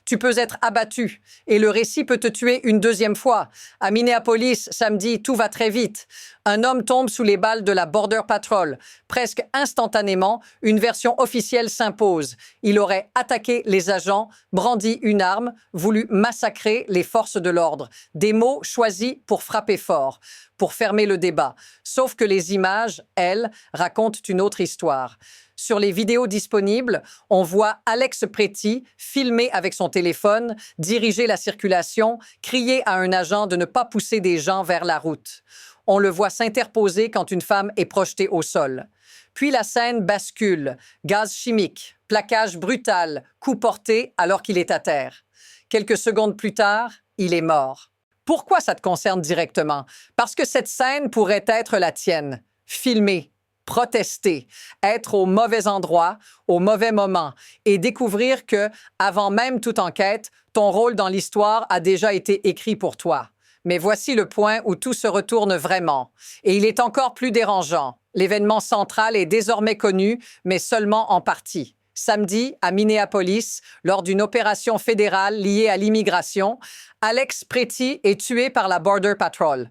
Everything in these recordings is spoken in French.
Tu peux être abattu et le récit peut te tuer une deuxième fois. À Minneapolis, samedi, tout va très vite. Un homme tombe sous les balles de la Border Patrol. Presque instantanément, une version officielle s'impose. Il aurait attaqué les agents, brandi une arme, voulu massacrer les forces de l'ordre. Des mots choisis pour frapper fort, pour fermer le débat. Sauf que les images, elles, racontent une autre histoire. Sur les vidéos disponibles, on voit Alex Préti filmer avec son téléphone, diriger la circulation, crier à un agent de ne pas pousser des gens vers la route. On le voit s'interposer quand une femme est projetée au sol. Puis la scène bascule. Gaz chimique, plaquage brutal, coup porté alors qu'il est à terre. Quelques secondes plus tard, il est mort. Pourquoi ça te concerne directement? Parce que cette scène pourrait être la tienne. Filmée, protester, être au mauvais endroit, au mauvais moment et découvrir que, avant même toute enquête, ton rôle dans l'histoire a déjà été écrit pour toi. Mais voici le point où tout se retourne vraiment. Et il est encore plus dérangeant. L'événement central est désormais connu, mais seulement en partie. Samedi, à Minneapolis, lors d'une opération fédérale liée à l'immigration, Alex Préti est tué par la Border Patrol.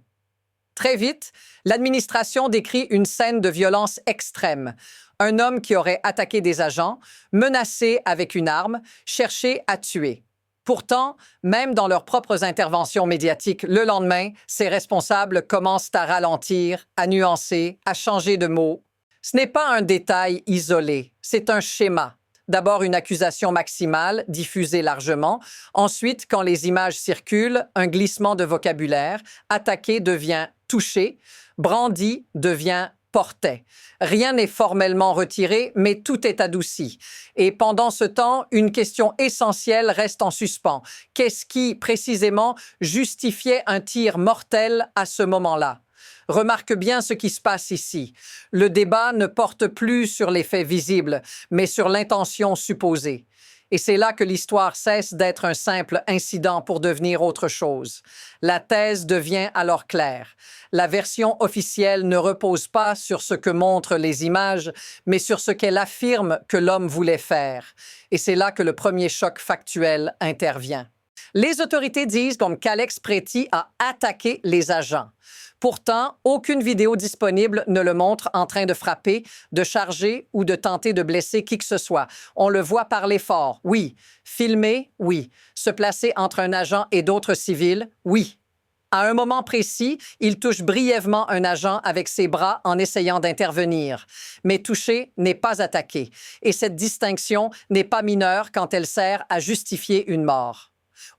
Très vite, l'administration décrit une scène de violence extrême. Un homme qui aurait attaqué des agents, menacé avec une arme, cherché à tuer. Pourtant, même dans leurs propres interventions médiatiques, le lendemain, ces responsables commencent à ralentir, à nuancer, à changer de mots. Ce n'est pas un détail isolé, c'est un schéma. D'abord une accusation maximale, diffusée largement. Ensuite, quand les images circulent, un glissement de vocabulaire. Attaqué devient touché. Brandi devient portait. Rien n'est formellement retiré, mais tout est adouci. Et pendant ce temps, une question essentielle reste en suspens. Qu'est-ce qui, précisément, justifiait un tir mortel à ce moment-là? Remarque bien ce qui se passe ici. Le débat ne porte plus sur les faits visibles, mais sur l'intention supposée. Et c'est là que l'histoire cesse d'être un simple incident pour devenir autre chose. La thèse devient alors claire. La version officielle ne repose pas sur ce que montrent les images, mais sur ce qu'elle affirme que l'homme voulait faire. Et c'est là que le premier choc factuel intervient. Les autorités disent donc qu'Alex Préti a attaqué les agents. Pourtant, aucune vidéo disponible ne le montre en train de frapper, de charger ou de tenter de blesser qui que ce soit. On le voit parler fort, oui. Filmer, oui. Se placer entre un agent et d'autres civils, oui. À un moment précis, il touche brièvement un agent avec ses bras en essayant d'intervenir. Mais toucher n'est pas attaquer. Et cette distinction n'est pas mineure quand elle sert à justifier une mort.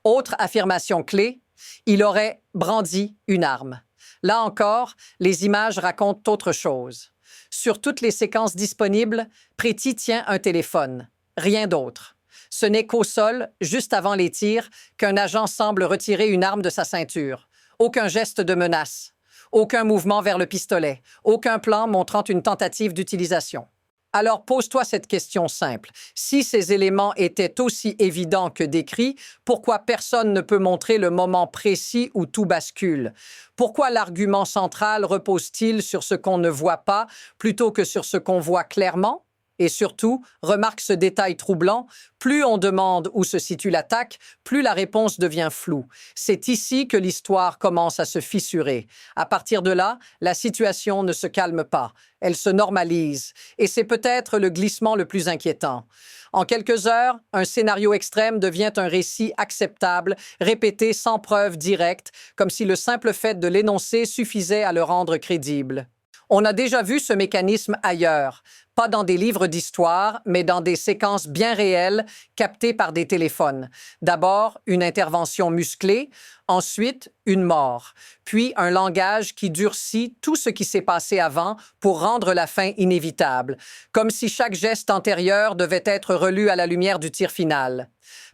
Autre affirmation clé, il aurait brandi une arme. Là encore, les images racontent autre chose. Sur toutes les séquences disponibles, Préti tient un téléphone. Rien d'autre. Ce n'est qu'au sol, juste avant les tirs, qu'un agent semble retirer une arme de sa ceinture. Aucun geste de menace. Aucun mouvement vers le pistolet. Aucun plan montrant une tentative d'utilisation. Alors pose-toi cette question simple. Si ces éléments étaient aussi évidents que décrits, pourquoi personne ne peut montrer le moment précis où tout bascule? Pourquoi l'argument central repose-t-il sur ce qu'on ne voit pas plutôt que sur ce qu'on voit clairement? Et surtout, remarque ce détail troublant, plus on demande où se situe l'attaque, plus la réponse devient floue. C'est ici que l'histoire commence à se fissurer. À partir de là, la situation ne se calme pas, elle se normalise. Et c'est peut-être le glissement le plus inquiétant. En quelques heures, un scénario extrême devient un récit acceptable, répété sans preuve directe, comme si le simple fait de l'énoncer suffisait à le rendre crédible. On a déjà vu ce mécanisme ailleurs, pas dans des livres d'histoire, mais dans des séquences bien réelles captées par des téléphones. D'abord, une intervention musclée, ensuite, une mort, puis un langage qui durcit tout ce qui s'est passé avant pour rendre la fin inévitable, comme si chaque geste antérieur devait être relu à la lumière du tir final.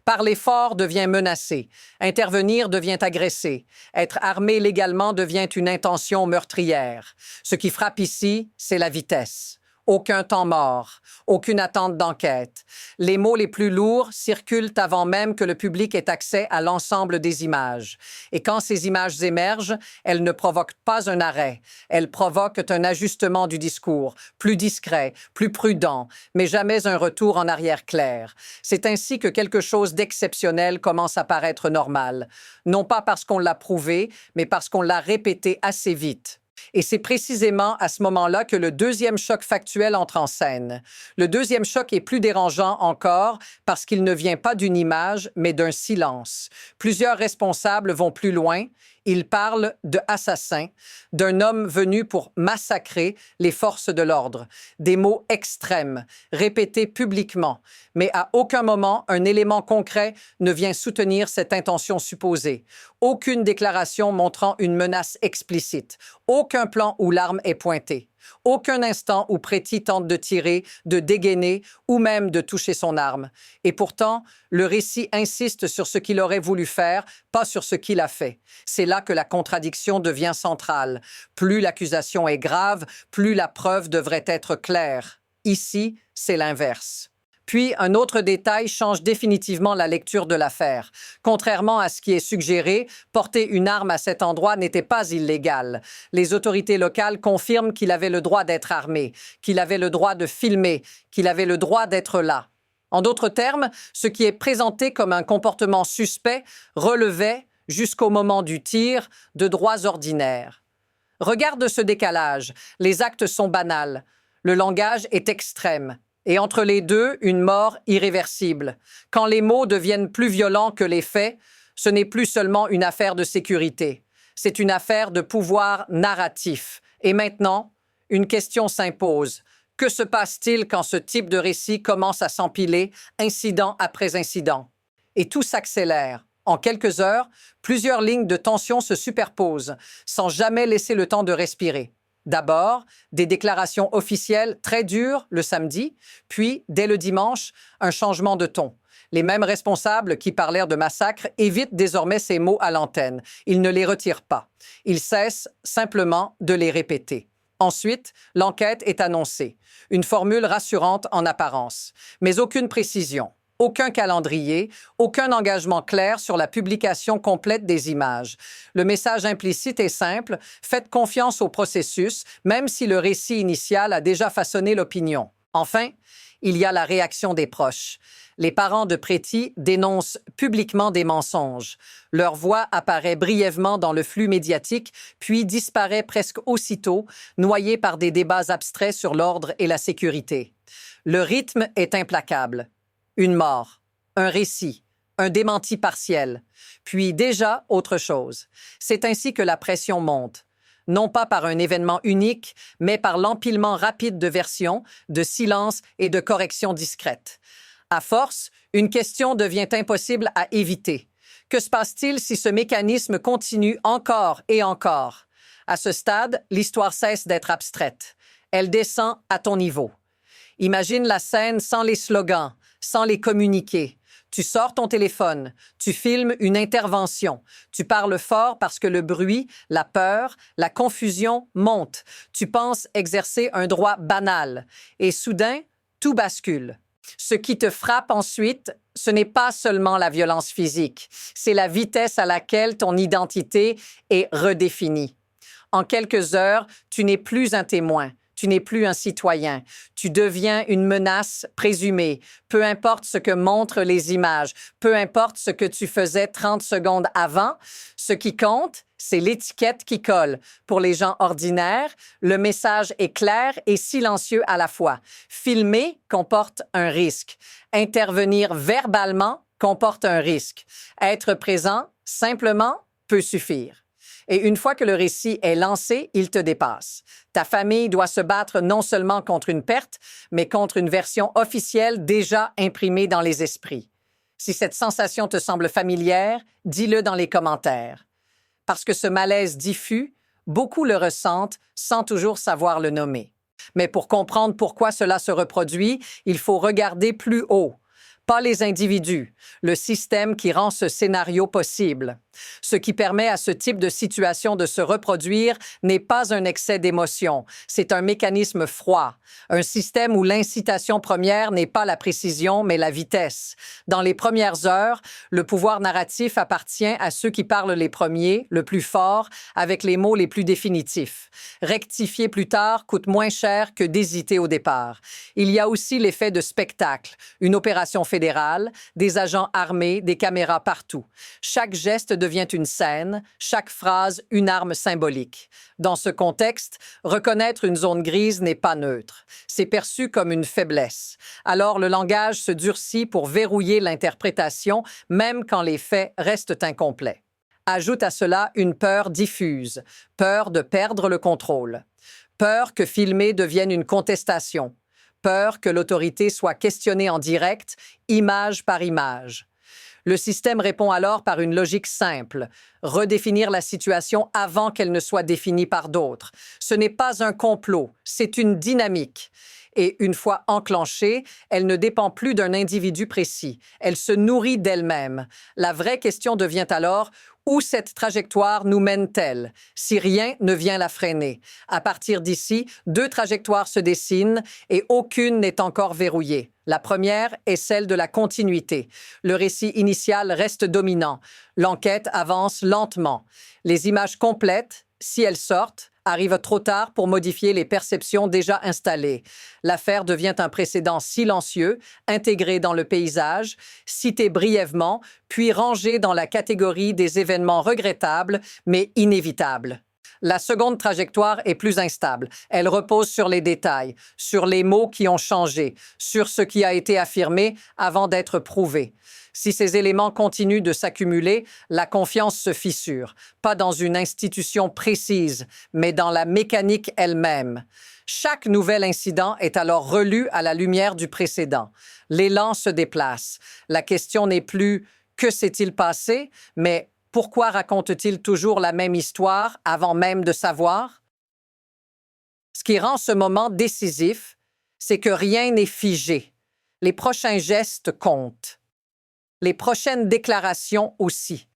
Parler fort devient menacer, intervenir devient agresser, être armé légalement devient une intention meurtrière. Ce qui frappe ici, c'est la vitesse. Aucun temps mort, aucune attente d'enquête. Les mots les plus lourds circulent avant même que le public ait accès à l'ensemble des images. Et quand ces images émergent, elles ne provoquent pas un arrêt. Elles provoquent un ajustement du discours, plus discret, plus prudent, mais jamais un retour en arrière clair. C'est ainsi que quelque chose d'exceptionnel commence à paraître normal. Non pas parce qu'on l'a prouvé, mais parce qu'on l'a répété assez vite. Et c'est précisément à ce moment-là que le deuxième choc factuel entre en scène. Le deuxième choc est plus dérangeant encore parce qu'il ne vient pas d'une image, mais d'un silence. Plusieurs responsables vont plus loin. Ils parlent de assassins, d'un homme venu pour massacrer les forces de l'ordre. Des mots extrêmes, répétés publiquement. Mais à aucun moment, un élément concret ne vient soutenir cette intention supposée. Aucune déclaration montrant une menace explicite. Aucun plan où l'arme est pointée. Aucun instant où Preti tente de tirer, de dégainer ou même de toucher son arme. Et pourtant, le récit insiste sur ce qu'il aurait voulu faire, pas sur ce qu'il a fait. C'est là que la contradiction devient centrale. Plus l'accusation est grave, plus la preuve devrait être claire. Ici, c'est l'inverse. Puis, un autre détail change définitivement la lecture de l'affaire. Contrairement à ce qui est suggéré, porter une arme à cet endroit n'était pas illégal. Les autorités locales confirment qu'il avait le droit d'être armé, qu'il avait le droit de filmer, qu'il avait le droit d'être là. En d'autres termes, ce qui est présenté comme un comportement suspect relevait, jusqu'au moment du tir, de droits ordinaires. Regarde ce décalage. Les actes sont banals. Le langage est extrême. Et entre les deux, une mort irréversible. Quand les mots deviennent plus violents que les faits, ce n'est plus seulement une affaire de sécurité. C'est une affaire de pouvoir narratif. Et maintenant, une question s'impose. Que se passe-t-il quand ce type de récit commence à s'empiler, incident après incident? Et tout s'accélère. En quelques heures, plusieurs lignes de tension se superposent, sans jamais laisser le temps de respirer. D'abord, des déclarations officielles très dures le samedi, puis, dès le dimanche, un changement de ton. Les mêmes responsables qui parlèrent de massacre évitent désormais ces mots à l'antenne. Ils ne les retirent pas. Ils cessent simplement de les répéter. Ensuite, l'enquête est annoncée. Une formule rassurante en apparence, mais aucune précision. Aucun calendrier, aucun engagement clair sur la publication complète des images. Le message implicite est simple, faites confiance au processus, même si le récit initial a déjà façonné l'opinion. Enfin, il y a la réaction des proches. Les parents de Preti dénoncent publiquement des mensonges. Leur voix apparaît brièvement dans le flux médiatique, puis disparaît presque aussitôt, noyée par des débats abstraits sur l'ordre et la sécurité. Le rythme est implacable. Une mort, un récit, un démenti partiel, puis déjà autre chose. C'est ainsi que la pression monte, non pas par un événement unique, mais par l'empilement rapide de versions, de silences et de corrections discrètes. À force, une question devient impossible à éviter. Que se passe-t-il si ce mécanisme continue encore et encore? À ce stade, l'histoire cesse d'être abstraite. Elle descend à ton niveau. Imagine la scène sans les slogans, sans les communiquer. Tu sors ton téléphone, tu filmes une intervention, tu parles fort parce que le bruit, la peur, la confusion montent. Tu penses exercer un droit banal et soudain, tout bascule. Ce qui te frappe ensuite, ce n'est pas seulement la violence physique, c'est la vitesse à laquelle ton identité est redéfinie. En quelques heures, tu n'es plus un témoin. Tu n'es plus un citoyen. Tu deviens une menace présumée. Peu importe ce que montrent les images, peu importe ce que tu faisais 30 secondes avant, ce qui compte, c'est l'étiquette qui colle. Pour les gens ordinaires, le message est clair et silencieux à la fois. Filmer comporte un risque. Intervenir verbalement comporte un risque. Être présent, simplement, peut suffire. Et une fois que le récit est lancé, il te dépasse. Ta famille doit se battre non seulement contre une perte, mais contre une version officielle déjà imprimée dans les esprits. Si cette sensation te semble familière, dis-le dans les commentaires. Parce que ce malaise diffus, beaucoup le ressentent sans toujours savoir le nommer. Mais pour comprendre pourquoi cela se reproduit, il faut regarder plus haut. Pas les individus, le système qui rend ce scénario possible. Ce qui permet à ce type de situation de se reproduire n'est pas un excès d'émotion, c'est un mécanisme froid, un système où l'incitation première n'est pas la précision, mais la vitesse. Dans les premières heures, le pouvoir narratif appartient à ceux qui parlent les premiers, le plus fort, avec les mots les plus définitifs. Rectifier plus tard coûte moins cher que d'hésiter au départ. Il y a aussi l'effet de spectacle, une opération fédérale, des agents armés, des caméras partout. Chaque geste devient une scène, chaque phrase une arme symbolique. Dans ce contexte, reconnaître une zone grise n'est pas neutre. C'est perçu comme une faiblesse. Alors le langage se durcit pour verrouiller l'interprétation, même quand les faits restent incomplets. Ajoute à cela une peur diffuse, peur de perdre le contrôle, peur que filmer devienne une contestation, peur que l'autorité soit questionnée en direct, image par image. Le système répond alors par une logique simple, redéfinir la situation avant qu'elle ne soit définie par d'autres. Ce n'est pas un complot, c'est une dynamique. Et une fois enclenchée, elle ne dépend plus d'un individu précis. Elle se nourrit d'elle-même. La vraie question devient alors où cette trajectoire nous mène-t-elle, si rien ne vient la freiner? À partir d'ici, deux trajectoires se dessinent et aucune n'est encore verrouillée. La première est celle de la continuité. Le récit initial reste dominant. L'enquête avance lentement. Les images complètes, si elles sortent, arrivent trop tard pour modifier les perceptions déjà installées. L'affaire devient un précédent silencieux, intégré dans le paysage, cité brièvement, puis rangé dans la catégorie des événements regrettables, mais inévitables. La seconde trajectoire est plus instable. Elle repose sur les détails, sur les mots qui ont changé, sur ce qui a été affirmé avant d'être prouvé. Si ces éléments continuent de s'accumuler, la confiance se fissure, pas dans une institution précise, mais dans la mécanique elle-même. Chaque nouvel incident est alors relu à la lumière du précédent. L'élan se déplace. La question n'est plus « que s'est-il passé ?», mais « pourquoi raconte-t-il toujours la même histoire avant même de savoir ?» Ce qui rend ce moment décisif, c'est que rien n'est figé. Les prochains gestes comptent. Les prochaines déclarations aussi.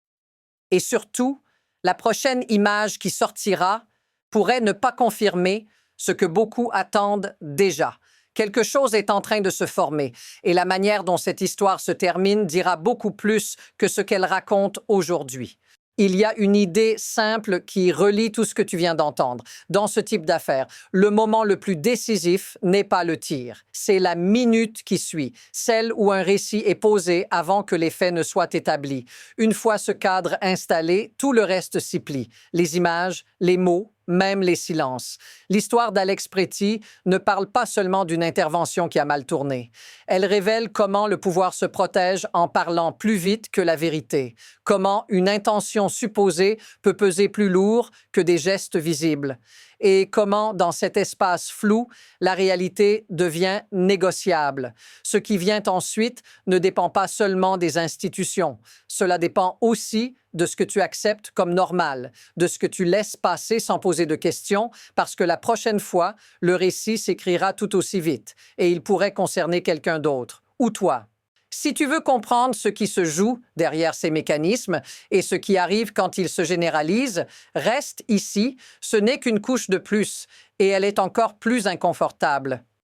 Et surtout, la prochaine image qui sortira pourrait ne pas confirmer ce que beaucoup attendent déjà. Quelque chose est en train de se former, et la manière dont cette histoire se termine dira beaucoup plus que ce qu'elle raconte aujourd'hui. Il y a une idée simple qui relie tout ce que tu viens d'entendre. Dans ce type d'affaires, le moment le plus décisif n'est pas le tir. C'est la minute qui suit, celle où un récit est posé avant que les faits ne soient établis. Une fois ce cadre installé, tout le reste s'y plie. Les images, les mots, même les silences. L'histoire d'Alex Préti ne parle pas seulement d'une intervention qui a mal tourné. Elle révèle comment le pouvoir se protège en parlant plus vite que la vérité, comment une intention supposée peut peser plus lourd que des gestes visibles, et comment, dans cet espace flou, la réalité devient négociable. Ce qui vient ensuite ne dépend pas seulement des institutions. Cela dépend aussi de ce que tu acceptes comme normal, de ce que tu laisses passer sans poser de questions, parce que la prochaine fois, le récit s'écrira tout aussi vite, et il pourrait concerner quelqu'un d'autre, ou toi. Si tu veux comprendre ce qui se joue derrière ces mécanismes et ce qui arrive quand ils se généralisent, reste ici, ce n'est qu'une couche de plus, et elle est encore plus inconfortable.